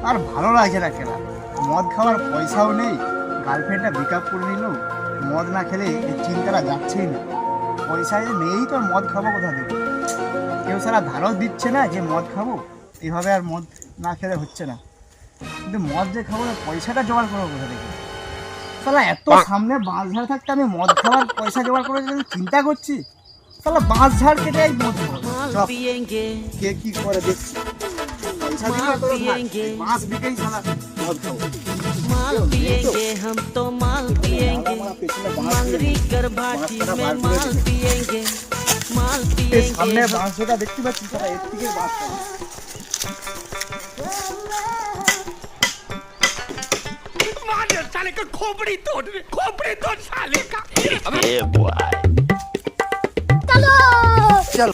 আর ভালো লাগছে না খেলা। মদ খাওয়ার পয়সাও নেই, গার্লফ্রেন্ডটা ব্রেকআপ করে নিল, মদ না খেলে এই চিন্তাটা যাচ্ছেই না। পয়সা যে নেই তো মদ খাবো কোথা থেকে? কেউ সারা ধারও দিচ্ছে না যে মদ খাবো, এইভাবে আর মদ না খেলে হচ্ছে না। কিন্তু মদ যে খাবো না, পয়সাটা জোগাড় করবো কোথা থেকে? সালা এত সামনে বাঁশ ঝাড় থাকতে আমি মদ খাওয়ার পয়সা জোগাড় করে চিন্তা করছি। সালা বাঁশ ঝাড় কেটে এই মদ খাবো। চল, কে কি করে দেখছি। পয়সা দিলে তোর বাঁশ বিকেই সালা মদ খাবো। माल पिएंगे हम तो माल पिएंगे, मंगरी कर भाटी में माल पिएंगे, माल এই সামনে पिएंगे। বাঁশ যেটা দেখতে পাচ্ছি সালা এর থেকে বাঁশ খাবো। साले का खोपड़ी तोड़ साले का। चलो